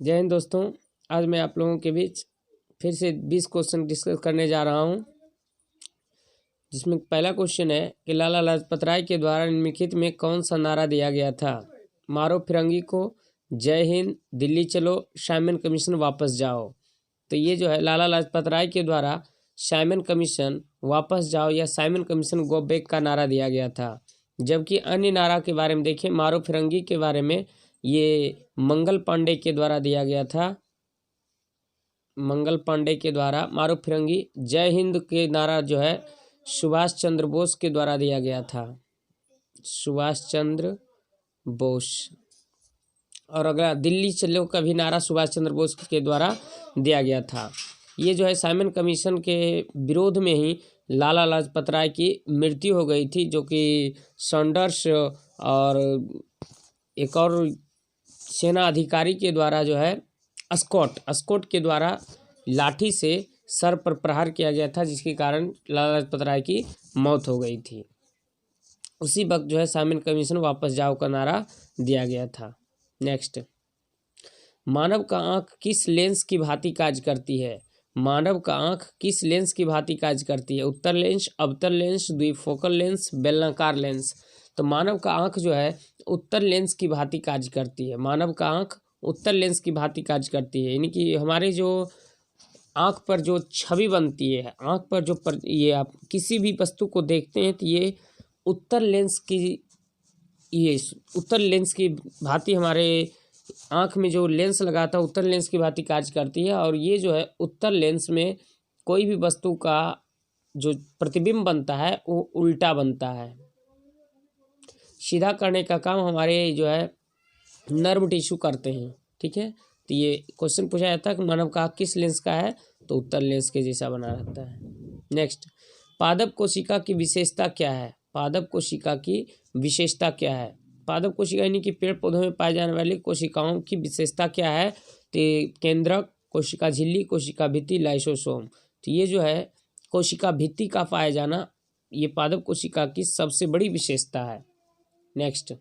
जय हिंद दोस्तों। आज मैं आप लोगों के बीच फिर से 20 क्वेश्चन डिस्कस करने जा रहा हूं, जिसमें पहला क्वेश्चन है कि लाला लाजपत राय के द्वारा निम्नलिखित में कौन सा नारा दिया गया था। मारो फिरंगी को, जय हिंद, दिल्ली चलो, साइमन कमीशन वापस जाओ। तो ये जो है लाला लाजपत राय के द्वारा साइमन कमीशन वापस जाओ या साइमन कमीशन गो बैक का नारा दिया गया था। जबकि अन्य नारा के बारे में देखें, मारो फिरंगी के बारे में ये मंगल पांडे के द्वारा दिया गया था। मंगल पांडे के द्वारा मारो फिरंगी। जय हिंद के नारा जो है सुभाष चंद्र बोस के द्वारा दिया गया था, सुभाष चंद्र बोस। और अगला दिल्ली चलो का भी नारा सुभाष चंद्र बोस के द्वारा दिया गया था। ये जो है साइमन कमीशन के विरोध में ही लाला लाजपत राय की मृत्यु हो गई थी, जो कि सैंडर्स और एक और सेना अधिकारी के द्वारा जो है अस्कॉट के द्वारा लाठी से सर पर प्रहार किया गया था, जिसके कारण लाला लाजपत राय की मौत हो गई थी। उसी वक्त जो है साइमन कमीशन वापस जाओ का नारा दिया गया था। नेक्स्ट, मानव का आँख किस लेंस की भांति कार्य करती है। मानव का आँख किस लेंस की भांति कार्य करती है। उत्तर लेंस, अवतल लेंस, द्विफोकल लेंस, बेलनाकार लेंस। तो मानव का आँख जो है उत्तर लेंस की भांति कार्य करती है। मानव का आँख उत्तर लेंस की भांति कार्य करती है, यानी कि हमारे जो आँख पर जो छवि बनती है, आँख पर जो ये आप किसी भी वस्तु को देखते हैं तो ये उत्तर लेंस की भांति हमारे आँख में जो लेंस लगाता है उत्तर लेंस की भांति कार्य करती है। और ये जो है उत्तर लेंस में कोई भी वस्तु का जो प्रतिबिंब बनता है वो उल्टा बनता है। सीधा करने का काम हमारे जो है नर्व टिश्यू करते हैं। ठीक है, तो ये क्वेश्चन पूछा जाता है कि मानव का आँख किस लेंस का है, तो उत्तर लेंस के जैसा बना रहता है। नेक्स्ट, पादप कोशिका की विशेषता क्या है। पादप कोशिका की विशेषता क्या है। पादप कोशिका यानी कि पेड़ पौधों में पाए जाने वाली कोशिकाओं की विशेषता क्या है। तो केंद्रक, कोशिका झिल्ली, कोशिका भित्ति, लाइसोसोम। तो ये जो है कोशिका भित्ति का पाया जाना, ये पादप कोशिका की सबसे बड़ी विशेषता है। नेक्स्ट,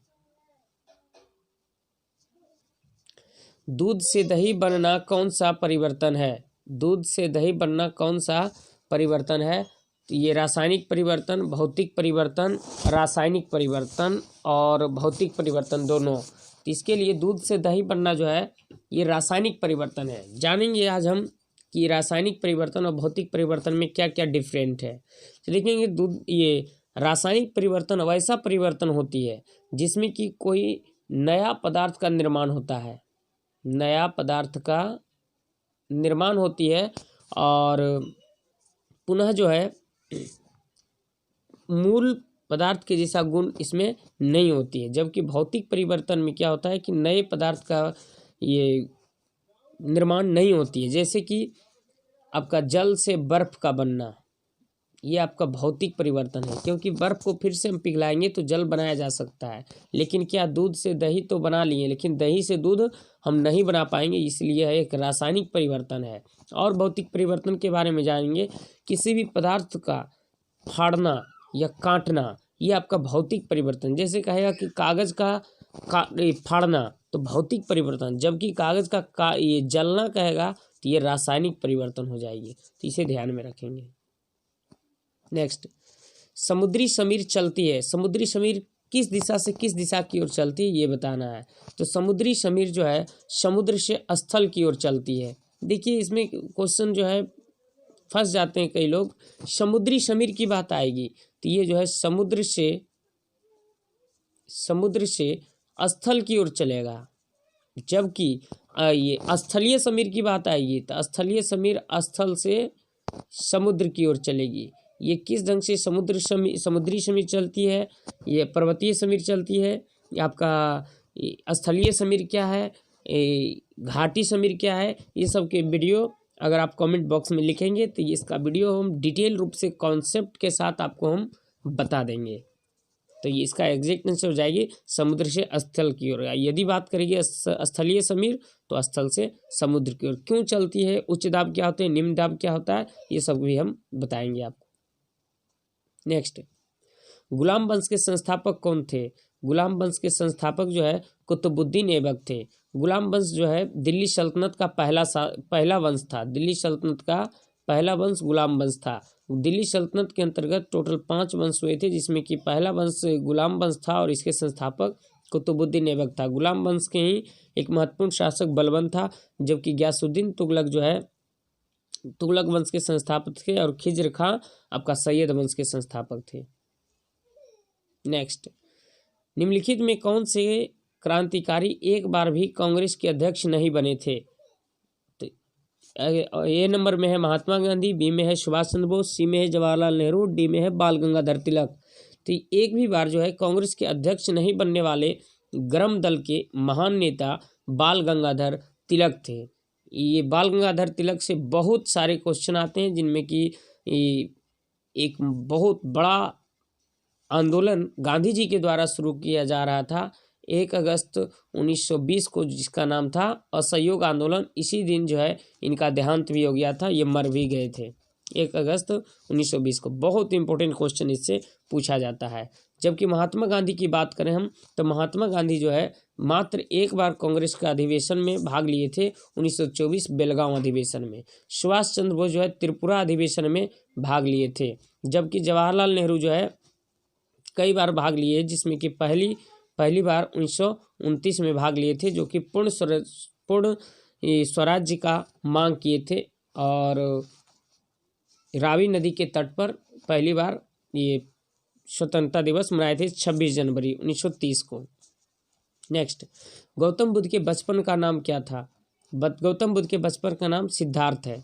दूध से दही बनना कौन सा परिवर्तन है। दूध से दही बनना कौन सा परिवर्तन है। तो ये रासायनिक परिवर्तन, भौतिक परिवर्तन, रासायनिक परिवर्तन और भौतिक परिवर्तन दोनों। तो इसके लिए दूध से दही बनना जो है ये रासायनिक परिवर्तन है। जानेंगे आज हम कि रासायनिक परिवर्तन और भौतिक परिवर्तन में क्या क्या डिफरेंट है। तो देखेंगे दूध, ये रासायनिक परिवर्तन वैसा परिवर्तन होती है जिसमें कि कोई नया पदार्थ का निर्माण होता है, नया पदार्थ का निर्माण होती है और पुनः जो है मूल पदार्थ के जैसा गुण इसमें नहीं होती है। जबकि भौतिक परिवर्तन में क्या होता है कि नए पदार्थ का ये निर्माण नहीं होती है। जैसे कि आपका जल से बर्फ का बनना, ये आपका भौतिक परिवर्तन है, क्योंकि बर्फ को फिर से हम पिघलाएंगे तो जल बनाया जा सकता है। लेकिन क्या दूध से दही तो बना लिए, लेकिन दही से दूध हम नहीं बना पाएंगे, इसलिए यह एक रासायनिक परिवर्तन है। और भौतिक परिवर्तन के बारे में जानेंगे, किसी भी पदार्थ का फाड़ना या काटना, ये आपका भौतिक परिवर्तन। जैसे कहेगा कि कागज़ का फाड़ना तो भौतिक परिवर्तन, जबकि कागज़ का ये जलना कहेगा तो ये रासायनिक परिवर्तन हो जाएगी। तो इसे ध्यान में रखेंगे। नेक्स्ट, समुद्री समीर चलती है। समुद्री समीर किस दिशा से किस दिशा की ओर चलती है, ये बताना है। तो समुद्री समीर जो है समुद्र से स्थल की ओर चलती है। देखिए इसमें क्वेश्चन जो है फंस जाते हैं कई लोग, समुद्री समीर की बात आएगी तो ये जो है समुद्र से स्थल की ओर चलेगा। जबकि ये स्थलीय समीर की बात आएगी तो स्थलीय समीर स्थल से समुद्र की ओर चलेगी। ये किस ढंग से समुद्री समीर चलती है, ये पर्वतीय समीर चलती है, आपका स्थलीय समीर क्या है, घाटी समीर क्या है, ये सब के वीडियो अगर आप कमेंट बॉक्स में लिखेंगे तो इसका वीडियो हम डिटेल रूप से कॉन्सेप्ट के साथ आपको हम बता देंगे। तो ये इसका एग्जैक्ट आंसर हो जाएगी समुद्र से स्थल की ओर। यदि बात करेंगे स्थलीय समीर तो स्थल से समुद्र की ओर। क्यों चलती है, उच्च दाब क्या होते हैं, निम्न दाब क्या होता है, ये सब भी हम बताएंगे आपको। नेक्स्ट, गुलाम वंश के संस्थापक कौन थे। गुलाम वंश के संस्थापक जो है कुतुबुद्दीन ऐबक थे। गुलाम वंश जो है दिल्ली सल्तनत का पहला वंश था। दिल्ली सल्तनत का पहला वंश गुलाम वंश था। दिल्ली सल्तनत के अंतर्गत टोटल 5 वंश हुए थे, जिसमें कि पहला वंश गुलाम वंश था और इसके संस्थापक कुतुबुद्दीन ऐबक था। गुलाम वंश के ही एक महत्वपूर्ण शासक बलबन था, जबकि गयासुद्दीन तुगलक जो है तुगलक वंश के संस्थापक थे और खिज्र खां आपका सैयद वंश के संस्थापक थे। नेक्स्ट, निम्नलिखित में कौन से क्रांतिकारी एक बार भी कांग्रेस के अध्यक्ष नहीं बने थे? तो ए नंबर में है महात्मा गांधी, बी में है सुभाष चंद्र बोस, सी में है जवाहरलाल नेहरू, डी में है बाल गंगाधर तिलक। तो एक भी बार जो है कांग्रेस के अध्यक्ष नहीं बनने वाले गर्म दल के महान नेता बाल गंगाधर तिलक थे। ये बाल गंगाधर तिलक से बहुत सारे क्वेश्चन आते हैं, जिनमें कि एक बहुत बड़ा आंदोलन गांधी जी के द्वारा शुरू किया जा रहा था 1 अगस्त 1920 को, जिसका नाम था असहयोग आंदोलन। इसी दिन जो है इनका देहांत भी हो गया था, ये मर भी गए थे 1 अगस्त 1920 को। बहुत इंपॉर्टेंट क्वेश्चन इससे पूछा जाता है। जबकि महात्मा गांधी की बात करें हम, तो महात्मा गांधी जो है मात्र एक बार कांग्रेस के अधिवेशन में भाग लिए थे 1924 बेलगांव अधिवेशन में। सुभाष चंद्र बोस जो है त्रिपुरा अधिवेशन में भाग लिए थे। जबकि जवाहरलाल नेहरू जो है कई बार भाग लिए, जिसमें कि पहली बार 1929 में भाग लिए थे, जो कि पूर्ण स्वराज्य का मांग किए थे और रावी नदी के तट पर पहली बार ये स्वतंत्रता दिवस मनाए थे 26 जनवरी 1930 को। नेक्स्ट, गौतम बुद्ध के बचपन का नाम क्या था? गौतम बुद्ध के बचपन का नाम सिद्धार्थ है।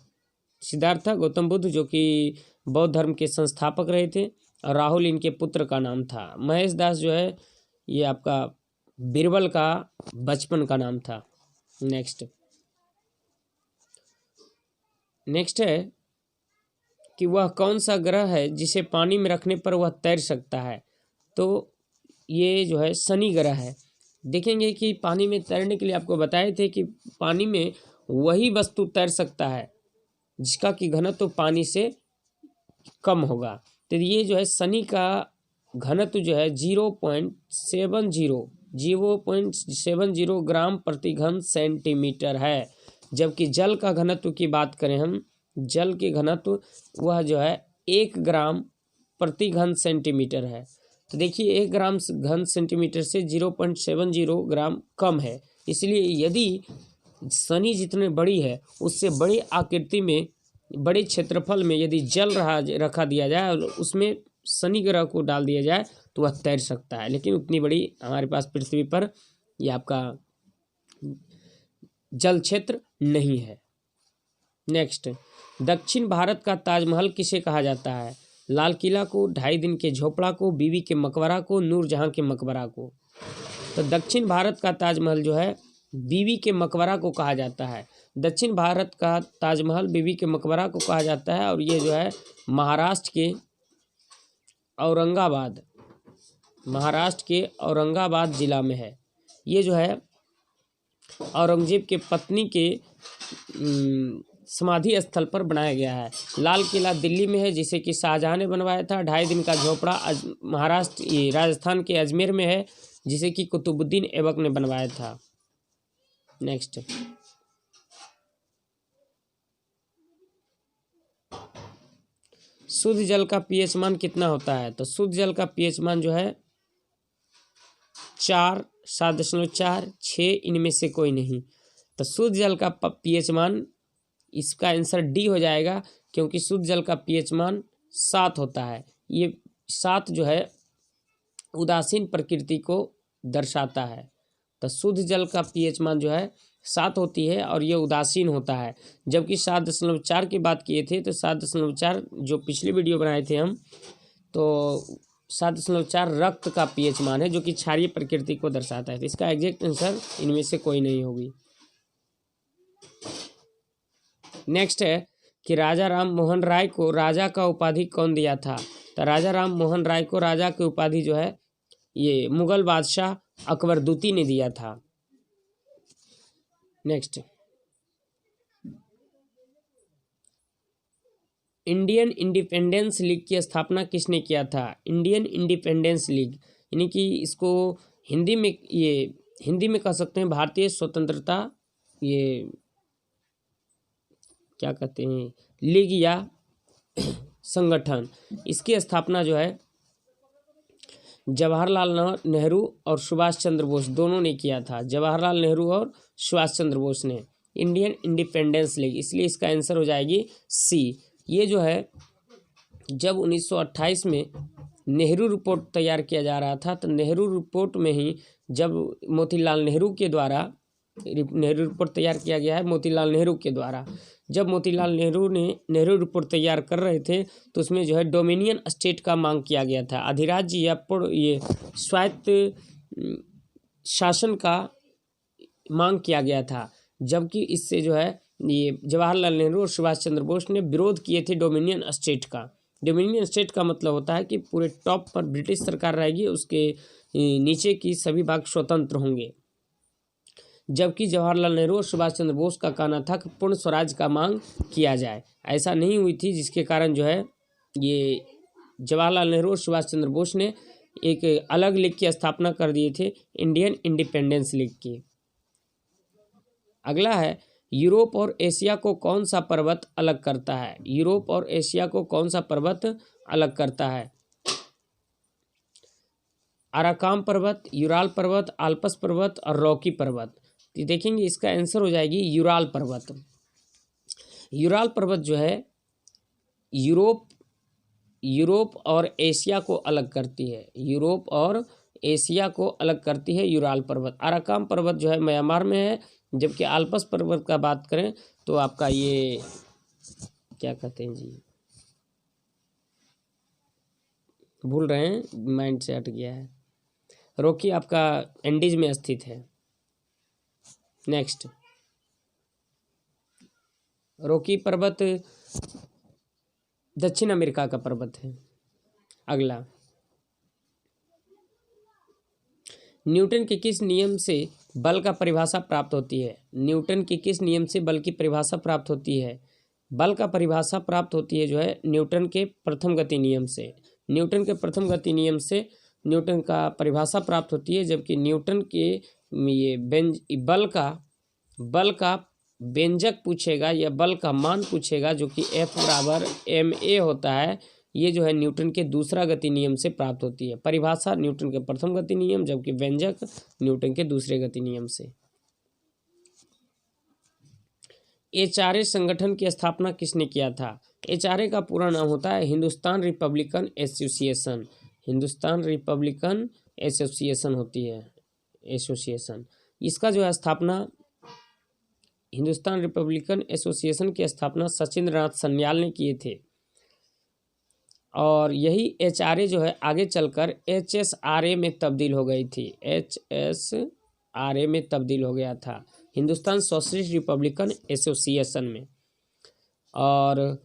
सिद्धार्थ था गौतम बुद्ध, जो कि बौद्ध धर्म के संस्थापक रहे थे, और राहुल इनके पुत्र का नाम था। महेश दास जो है ये आपका बीरबल का बचपन का नाम था। नेक्स्ट है कि वह कौन सा ग्रह है जिसे पानी में रखने पर वह तैर सकता है? तो ये जो है शनि ग्रह है। देखेंगे कि पानी में तैरने के लिए आपको बताए थे कि पानी में वही वस्तु तैर सकता है जिसका कि घनत्व पानी से कम होगा। तो ये जो है शनि का घनत्व जो है 0.70 ग्राम प्रति घन सेंटीमीटर है। जबकि जल का घनत्व की बात करें हम, जल के घनत्व वह जो है 1 ग्राम प्रति घन सेंटीमीटर है। तो देखिए 1 ग्राम घन सेंटीमीटर से 0.70 ग्राम कम है। इसलिए यदि शनि जितने बड़ी है उससे बड़ी आकृति में, बड़े क्षेत्रफल में यदि जल रखा दिया जाए और उसमें शनि ग्रह को डाल दिया जाए तो वह तैर सकता है, लेकिन उतनी बड़ी हमारे पास पृथ्वी पर यह आपका जल क्षेत्र नहीं है। नेक्स्ट, दक्षिण भारत का ताजमहल किसे कहा जाता है? लाल किला को, 2.5 दिन के झोपड़ा को, बीवी के मकबरा को, नूरजहां के मकबरा को। तो दक्षिण भारत का ताजमहल जो है बीवी के मकबरा को कहा जाता है। दक्षिण भारत का ताजमहल बीवी के मकबरा को कहा जाता है और ये जो है महाराष्ट्र के औरंगाबाद जिला में है। ये जो है औरंगजेब के पत्नी के समाधि स्थल पर बनाया गया है। लाल किला दिल्ली में है, जिसे कि शाहजहां ने बनवाया था। 2.5 दिन का झोपड़ा राजस्थान के अजमेर में है, जिसे कि कुतुबुद्दीन ऐबक ने बनवाया था। नेक्स्ट, शुद्ध जल का पीएच मान कितना होता है? तो शुद्ध जल का पीएच मान जो है 4, 7.4, 6, इनमें से कोई नहीं। तो शुद्ध जल का पीएच मान, इसका आंसर डी हो जाएगा, क्योंकि शुद्ध जल का पीएच मान 7 होता है। ये 7 जो है उदासीन प्रकृति को दर्शाता है। तो शुद्ध जल का पीएच मान जो है 7 होती है और ये उदासीन होता है। जबकि 7.4 की बात किए थे, तो 7.4 जो पिछले वीडियो बनाए थे हम, तो 7.4 रक्त का पीएच मान है, जो कि क्षारीय प्रकृति को दर्शाता है। तो इसका एग्जैक्ट आंसर इनमें से कोई नहीं होगी। नेक्स्ट है कि राजा राम मोहन राय को राजा का उपाधि कौन दिया था? तो राजा राम मोहन राय को राजा की उपाधि जो है ये मुगल बादशाह अकबर द्वितीय ने दिया था। नेक्स्ट, इंडियन इंडिपेंडेंस लीग की स्थापना किसने किया था? इंडियन इंडिपेंडेंस लीग यानी कि इसको हिंदी में कह सकते हैं भारतीय स्वतंत्रता, ये क्या कहते हैं, लीग या संगठन। इसकी स्थापना जो है जवाहरलाल नेहरू और सुभाष चंद्र बोस दोनों ने किया था। जवाहरलाल नेहरू और सुभाष चंद्र बोस ने। इंडियन इंडिपेंडेंस लीग, इसलिए इसका आंसर हो जाएगी सी। ये जो है जब 1928 में नेहरू रिपोर्ट तैयार किया जा रहा था, तो नेहरू रिपोर्ट में ही जब मोतीलाल नेहरू के द्वारा नेहरू रिपोर्ट तैयार किया गया है मोतीलाल नेहरू के द्वारा। जब मोतीलाल नेहरू ने नेहरू रिपोर्ट तैयार कर रहे थे तो उसमें जो है डोमिनियन स्टेट का मांग किया गया था, अधिराज्य या ये स्वायत्त शासन का मांग किया गया था। जबकि इससे जो है ये जवाहरलाल नेहरू और सुभाष चंद्र बोस ने विरोध किए थे डोमिनियन स्टेट का। डोमिनियन स्टेट का मतलब होता है कि पूरे टॉप पर ब्रिटिश सरकार रहेगी, उसके नीचे की सभी भाग स्वतंत्र होंगे। जबकि जवाहरलाल नेहरू और सुभाष चंद्र बोस का कहना था कि पूर्ण स्वराज का मांग किया जाए। ऐसा नहीं हुई थी, जिसके कारण जो है ये जवाहरलाल नेहरू और सुभाष चंद्र बोस ने एक अलग लीग की स्थापना कर दिए थे, इंडियन इंडिपेंडेंस लीग की। अगला है, यूरोप और एशिया को कौन सा पर्वत अलग करता है? यूरोप और एशिया को कौन सा पर्वत अलग करता है? अराकाम पर्वत, यूराल पर्वत, आल्प्स पर्वत और रॉकी पर्वत। तो देखेंगे इसका आंसर हो जाएगी यूराल पर्वत। यूराल पर्वत जो है यूरोप और एशिया को अलग करती है। यूरोप और एशिया को अलग करती है यूराल पर्वत। अराकाम पर्वत जो है म्यांमार में है, जबकि आल्प्स पर्वत का बात करें तो आपका ये क्या कहते हैं जी, भूल रहे हैं, माइंड से हट गया है। रॉकी आपका एंडीज में स्थित है। नेक्स्ट, रॉकी पर्वत दक्षिण अमेरिका का पर्वत है। अगला, न्यूटन के किस नियम से बल का परिभाषा प्राप्त होती है? न्यूटन के किस नियम से बल की परिभाषा प्राप्त होती है? बल का परिभाषा प्राप्त होती है जो है न्यूटन के प्रथम गति नियम से। न्यूटन के प्रथम गति नियम से न्यूटन का परिभाषा प्राप्त होती है, जबकि न्यूटन के ये बल का व्यंजक पूछेगा या बल का मान पूछेगा, जो कि F=ma होता है। ये जो है न्यूटन के दूसरा गति नियम से प्राप्त होती है। परिभाषा न्यूटन के प्रथम गति नियम, जबकि व्यंजक न्यूटन के दूसरे गति नियम से। HRA संगठन की स्थापना किसने किया था? HRA का पूरा नाम होता है Hindustan Republican association. Hindustan Republican association होती है, एसोसिएशन। इसका जो है स्थापना, हिंदुस्तान रिपब्लिकन एसोसिएशन की स्थापना सचिंद्र नाथ सन्याल ने किए थे। और यही HRA जो है आगे चलकर HSRA में तब्दील हो गई थी। HSRA में तब्दील हो गया था, हिंदुस्तान सोशलिस्ट रिपब्लिकन एसोसिएशन में। और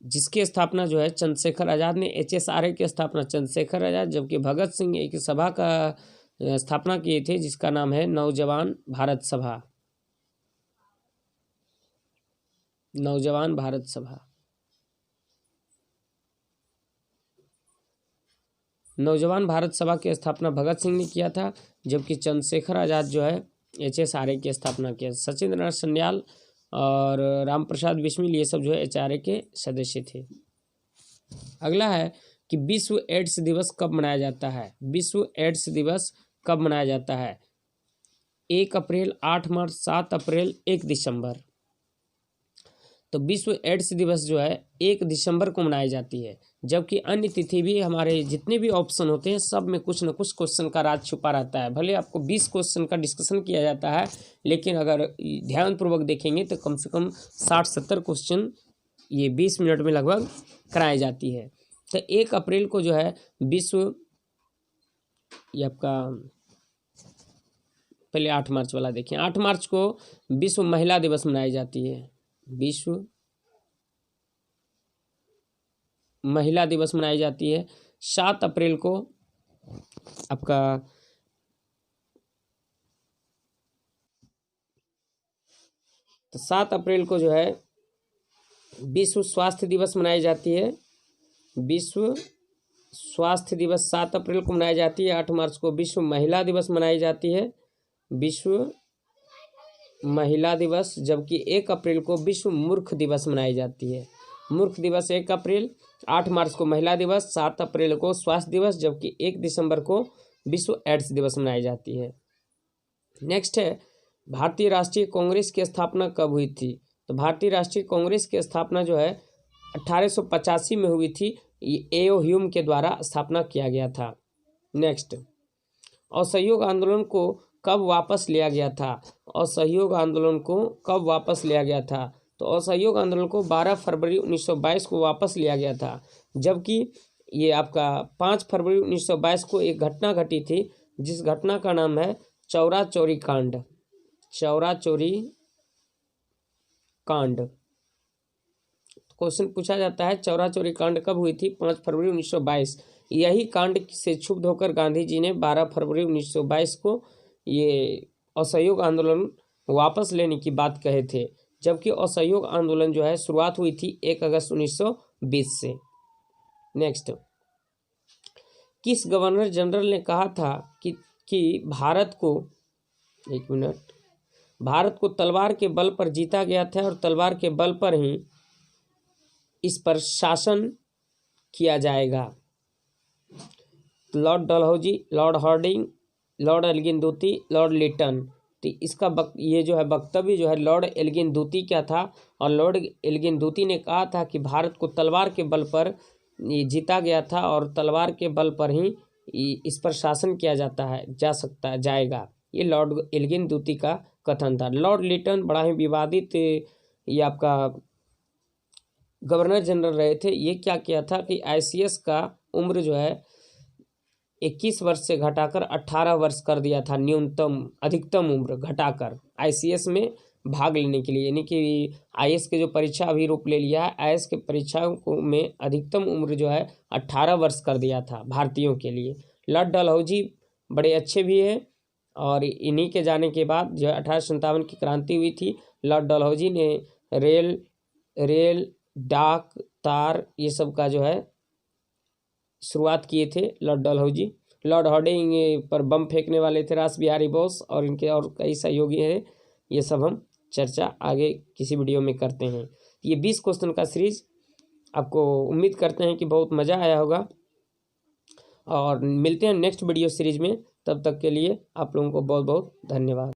जिसकी स्थापना जो है चंद्रशेखर आज़ाद ने, HSRA की स्थापना चंद्रशेखर आज़ाद, जबकि भगत सिंह एक सभा का स्थापना किए थे जिसका नाम है नौजवान भारत सभा। नौजवान भारत सभा, नौजवान भारत सभा की स्थापना भगत सिंह ने किया था, जबकि चंद्रशेखर आज़ाद जो है HSRA की स्थापना किया। सचिंद्र नाथ सन्याल और राम प्रसाद बिस्मिल ये सब जो है HRA के सदस्य थे। अगला है कि विश्व एड्स दिवस कब मनाया जाता है? विश्व एड्स दिवस कब मनाया जाता है? 1 अप्रैल, 8 मार्च, 7 अप्रैल, 1 दिसंबर। तो विश्व एड्स दिवस जो है 1 दिसंबर को मनाई जाती है, जबकि अन्य तिथि भी, हमारे जितने भी ऑप्शन होते हैं सब में कुछ न कुछ क्वेश्चन का राज छुपा रहता है। भले आपको 20 क्वेश्चन का डिस्कशन किया जाता है, लेकिन अगर ध्यानपूर्वक देखेंगे तो कम से कम 60-70 क्वेश्चन ये 20 मिनट में लगभग कराई जाती है। तो 1 अप्रैल को जो है विश्व, ये आपका पहले 8 मार्च वाला देखें। 8 मार्च को विश्व महिला दिवस मनाई जाती है। विश्व महिला दिवस मनाई जाती है। 7 अप्रैल को आपका तो 7 अप्रैल को जो है विश्व स्वास्थ्य दिवस मनाई जाती है। विश्व स्वास्थ्य दिवस 7 अप्रैल को मनाई जाती है। 8 मार्च को विश्व महिला दिवस मनाई जाती है, विश्व महिला दिवस। जबकि 1 अप्रैल को विश्व मूर्ख दिवस मनाई जाती है। मूर्ख दिवस 1 अप्रैल, 8 मार्च को महिला दिवस, 7 अप्रैल को स्वास्थ्य दिवस, जबकि 1 दिसंबर को विश्व एड्स दिवस मनाई जाती है। नेक्स्ट है, भारतीय राष्ट्रीय कांग्रेस की स्थापना कब हुई थी? तो भारतीय राष्ट्रीय कांग्रेस की स्थापना जो है 1885 में हुई थी। एओ ह्यूम के द्वारा स्थापना किया गया था। नेक्स्ट, असहयोग आंदोलन को कब वापस लिया गया था? असहयोग आंदोलन को कब वापस लिया गया था? तो असहयोग आंदोलन को 12 फरवरी 1922 को वापस लिया गया था। जबकि ये आपका 5 फरवरी 1922 को एक घटना घटी थी, जिस घटना का नाम है चौरा चौरी कांड। चौरा चौरी कांड क्वेश्चन पूछा जाता है, चौरा चौरी कांड कब हुई थी? 5 फरवरी 1922। यही कांड से क्षुब्ध होकर गांधी जी ने 12 फरवरी 1922 को ये असहयोग आंदोलन वापस लेने की बात कहे थे। जबकि असहयोग आंदोलन जो है शुरुआत हुई थी 1 अगस्त 1920 से। नेक्स्ट, किस गवर्नर जनरल ने कहा था कि भारत को, एक मिनट, भारत को तलवार के बल पर जीता गया था और तलवार के बल पर ही इस पर शासन किया जाएगा? Lord Dalhousie, lord Hardinge, lord Elgin दूती, लॉर्ड लिटन। तो इसका ये जो है वक्तव्य जो है लॉर्ड एल्गिन दूती क्या था? और लॉर्ड एल्गिन दूती ने कहा था कि भारत को तलवार के बल पर ये जीता गया था और तलवार के बल पर ही इस पर शासन किया जाएगा। ये लॉर्ड एल्गिन दूती का कथन था। लॉर्ड लिटन बड़ा ही विवादित ये आपका गवर्नर जनरल रहे थे। ये क्या किया था कि आईसीएस का उम्र जो है 21 वर्ष से घटाकर 18 वर्ष कर दिया था। अधिकतम उम्र घटाकर आईसीएस में भाग लेने के लिए, यानी कि आईएएस के जो परीक्षा अभी रोक ले लिया है, आईएएस के परीक्षाओं को में अधिकतम उम्र जो है 18 वर्ष कर दिया था भारतीयों के लिए। लॉर्ड डलहौजी बड़े अच्छे भी हैं और इन्हीं के जाने के बाद जो 1857 की क्रांति हुई थी। लॉर्ड डलहौजी ने रेल डाक तार ये सब का जो है शुरुआत किए थे लॉर्ड डलहौजी। लॉर्ड हार्डिंग पर बम फेंकने वाले थे रास बिहारी बोस और इनके और कई सहयोगी हैं। ये सब हम चर्चा आगे किसी वीडियो में करते हैं। ये 20 क्वेश्चन का सीरीज आपको उम्मीद करते हैं कि बहुत मज़ा आया होगा और मिलते हैं नेक्स्ट वीडियो सीरीज में। तब तक के लिए आप लोगों को बहुत बहुत धन्यवाद।